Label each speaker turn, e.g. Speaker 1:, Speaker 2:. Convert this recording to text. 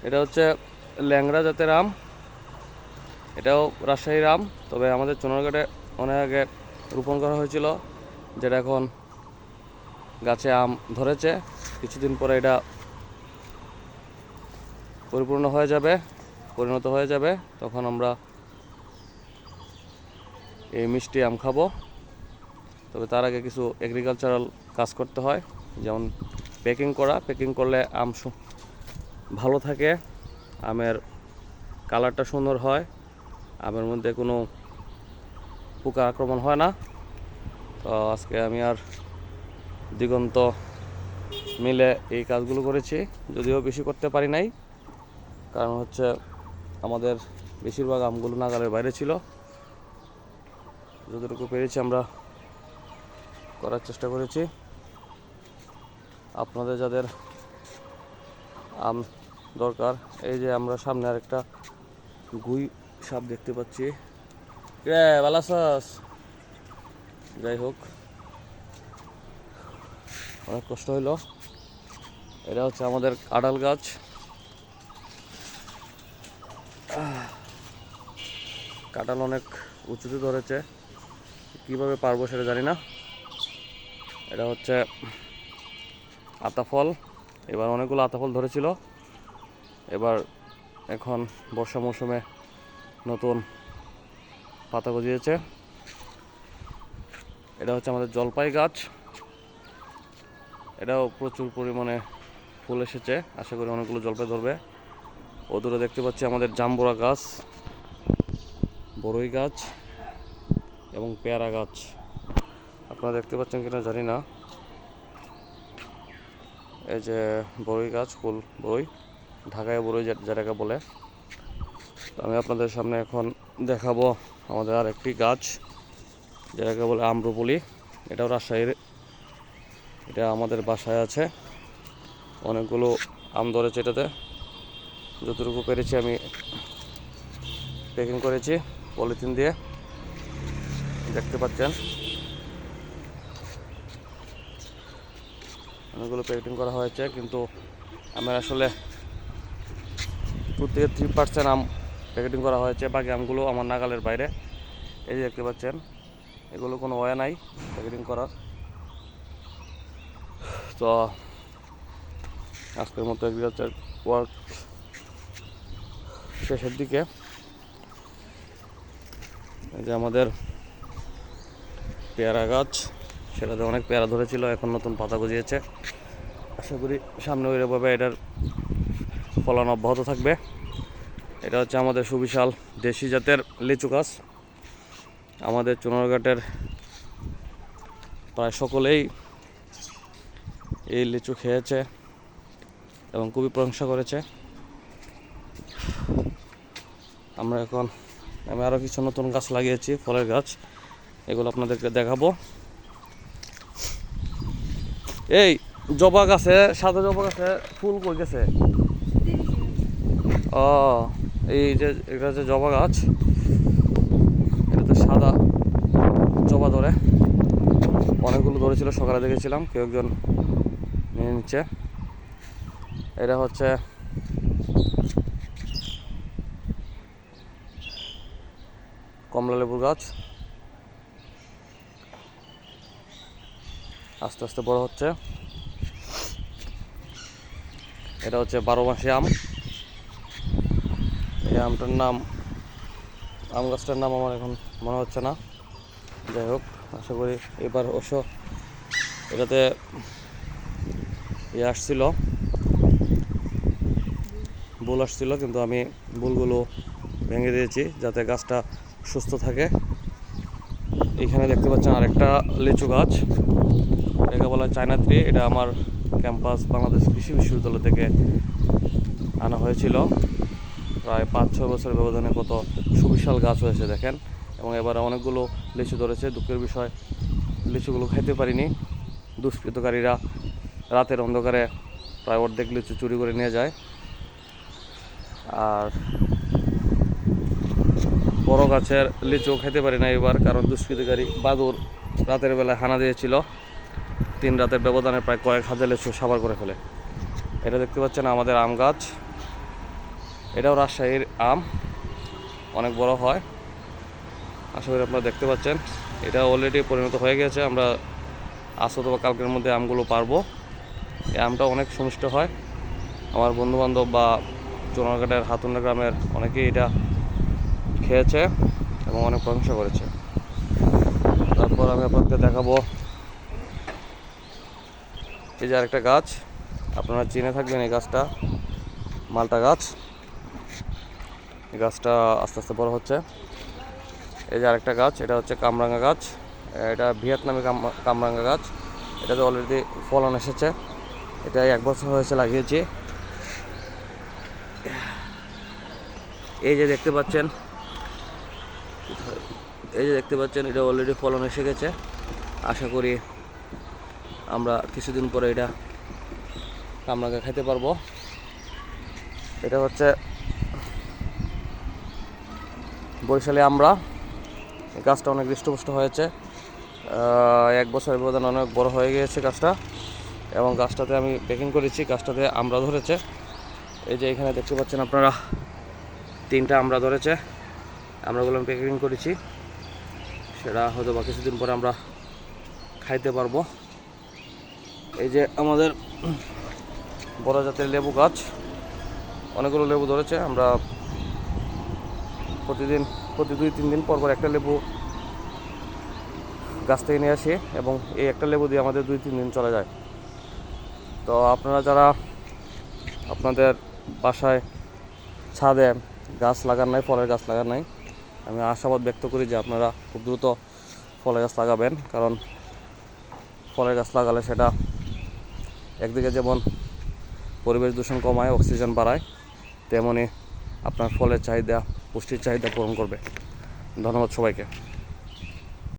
Speaker 1: এটা হচ্ছে ল্যাংড়া জাতের আম। এটাও রাজশাহীর আম, তবে আমাদের চুনারঘাটে অনেক আগে রোপণ করা হয়েছিল, যেটা এখন গাছে আম ধরেছে। কিছুদিন পরে এটা পরিপূর্ণ হয়ে যাবে, পরিণত হয়ে যাবে, তখন আমরা এই মিষ্টি আম খাবো। তবে তার আগে কিছু এগ্রিকালচারাল কাজ করতে হয়, যেমন প্যাকিং করা। প্যাকিং করলে আম ভালো থাকে, আমের কালারটা সুন্দর হয়, আমের মধ্যে কোনো পোকা আক্রমণ হয় না। তো আজকে আমি আর দিগন্ত মিলে এই কাজগুলো করেছি, যদিও বেশি করতে পারি নাই, কারণ হচ্ছে আমাদের বেশিরভাগ আমগুলো নাগালের বাইরে ছিল। যতটুকু পেরেছি আমরা করার চেষ্টা করেছি। আপনাদের যাদের আম দরকার, এই যে আমরা সামনে আরেকটা গুই সাপ দেখতে পাচ্ছি। ভালো আছিস? যাই হোক, অনেক কষ্ট হইলো। এটা হচ্ছে আমাদের কাঁঠাল গাছ। কাঁঠাল অনেক উঁচুতে ধরেছে, কিভাবে পারবো সেটা জানি না। এটা হচ্ছে আতাফল। এবার অনেকগুলো আতাফল ধরেছিল, এবার এখন বর্ষা মৌসুমে নতুন পাতা গজিয়েছে। এটা হচ্ছে আমাদের জলপাই গাছ। এটাও প্রচুর পরিমাণে ফুল এসেছে, আশা করি অনেকগুলো জলপাই ধরবে। ও দূরে দেখতে পাচ্ছি আমাদের জাম্বুরা গাছ, বড়ই গাছ এবং পেয়ারা গাছ। আপনারা দেখতে পাচ্ছেন কিনা জানি না। এই যে বড়ই গাছ, ফুল বড়ই, ঢাকায় বড়ই যেটাকে বলে। তো আমি আপনাদের সামনে এখন দেখাবো আমাদের আর একটি গাছ, যেটাকে বলে আম্রপলি। এটাও রাজশাহীর, এটা আমাদের বাসায় আছে। অনেকগুলো আম ধরেছে এটাতে, যতটুকু পেরেছি আমি প্যাকিং করেছি পলিথিন দিয়ে, দেখতে পাচ্ছেন অনেকগুলো প্যাকেটিং করা হয়েছে, কিন্তু আমার আসলে 2 থেকে 3% আম প্যাকেটিং করা হয়েছে, বাকি আমগুলো আমার নাগালের বাইরে। এই যে দেখতে পাচ্ছেন, এগুলো কোনো ওয়ে নাই প্যাকেটিং করার। তো আজকের মতো এগ্রিকালচার ওয়ার্ক শেষের দিকে। এই যে আমাদের পেয়ারা গাছ, সেটাতে অনেক পেয়ারা ধরেছিল, এখন নতুন পাতা গজিয়েছে। আশা করি সামনে ওইভাবে এটার ফলন অব্যাহত থাকবে। এটা হচ্ছে আমাদের সুবিশাল দেশি জাতের লিচু গাছ। আমাদের চুনারঘাটের প্রায় সকলেই এই লিচু খেয়েছে এবং খুবই প্রশংসা করেছে। আমি আরও কিছু নতুন গাছ লাগিয়েছি, ফলের গাছ, এগুলো আপনাদেরকে দেখাবো। এই জবা গাছে, সাদা জবা গাছে ফুল কই গেছে? ও, এই যে এটা হচ্ছে জবা গাছ, এটাতে সাদা জবা ধরে। অনেকগুলো ধরেছিল, সকালে দেখেছিলাম কেউ একজন নিয়ে নিচ্ছে। এটা হচ্ছে কমলা লেবুর গাছ, আস্তে আস্তে বড় হচ্ছে। এটা হচ্ছে 12 মাসি আম। এই আমটার নাম, আম গাছটার নাম আমার এখন মনে হচ্ছে না। যাই হোক, আশা করি এবার অবশ্য এটাতে আসছিল, বুল আসছিল, কিন্তু আমি বুলগুলো ভেঙে দিয়েছি যাতে গাছটা সুস্থ থাকে। এখানে দেখতে পাচ্ছেন আরেকটা লিচু গাছ, এটাকে বলা হয় চায়না ট্রি। এটা আমার ক্যাম্পাস বাংলাদেশ কৃষি বিশ্ববিদ্যালয় থেকে আনা হয়েছিল। প্রায় 5-6 বছরের ব্যবধানে কত সুবিশাল গাছ হয়েছে দেখেন। এবং এবার অনেকগুলো লিচু ধরেছে। দুঃখের বিষয়, লিচুগুলো খাইতে পারিনি। দুষ্কৃতকারীরা রাতের অন্ধকারে প্রায় অর্ধেক লিচু চুরি করে নিয়ে যায়। আর বড় গাছের লিচু খেতে পারি না এবার, কারণ দুষ্কৃতকারী বাদুর রাতের বেলায় হানা দিয়েছিল। 3 রাতের ব্যবধানে প্রায় কয়েক হাজার লিচু সাবার করে ফেলে। এটা দেখতে পাচ্ছেন আমাদের আম গাছ। এটাও রাজশাহীর আম, অনেক বড় হয়। আশা করি আপনারা দেখতে পাচ্ছেন। এটা অলরেডি পরিণত হয়ে গেছে। আমরা আজ অথবা কালকের মধ্যে আমগুলো পারবো। এই আমটা অনেক সুমিষ্ট হয়। আমার বন্ধুবান্ধব বা চুনারঘাটের হাতুন্ডা গ্রামের অনেকেই এটা খেয়েছে এবং অনেক প্রশংসা করেছে। তারপর আমি আপনাদের দেখাবো এই যে আরেকটা গাছ, আপনারা চিনে থাকবেন এই গাছটা, মালটা গাছ। এই গাছটা আস্তে আস্তে বড় হচ্ছে। এই যে আরেকটা গাছ, এটা হচ্ছে কামরাঙ্গা গাছ। এটা ভিয়েতনামি কামরাঙ্গা গাছ। এটাতে অলরেডি ফলন এসেছে। এটা 1 বছর হয়েছে লাগিয়েছি। এই যে দেখতে পাচ্ছেন, এটা অলরেডি ফলন এসে গেছে। আশা করি আমরা কিছুদিন পরে এটা কামরাঙ্গা খেতে পারবো। এটা হচ্ছে বরিশালে আমরা। গাছটা অনেক হৃষ্টপুষ্ট হয়েছে। 1 বছরের ব্যবধানে অনেক বড় হয়ে গিয়েছে গাছটা, এবং গাছটাতে আমি প্যাকিং করেছি। গাছটাতে আমরা ধরেছে। এই যে এখানে দেখতে পাচ্ছেন আপনারা 3টা আমরা ধরেছে। আমরাগুলো আমি প্যাকিং করেছি, সেটা হয়তো বা কিছুদিন পরে আমরা খাইতে পারবো। এই যে আমাদের বড় জাতের লেবু গাছ, অনেকগুলো লেবু ধরেছে। আমরা প্রতি 2-3 দিন পর একটা লেবু গাছ থেকে নিয়ে আসি, এবং এই একটা লেবু দিয়ে আমাদের 2-3 দিন চলে যায়। তো আপনারা যারা আপনাদের বাসায় ছাদে গাছ লাগান নাই, ফলের গাছ লাগান নাই, আমি আশাবাদ ব্যক্ত করি যে আপনারা খুব দ্রুত ফলের গাছ লাগাবেন। কারণ ফলের গাছ লাগালে সেটা একদিকে যেমন পরিবেশ দূষণ কমায়, অক্সিজেন বাড়ায়, তেমনি আপনার ফলের চাহিদা, পুষ্টির চাহিদা পূরণ করবে। ধন্যবাদ সবাইকে।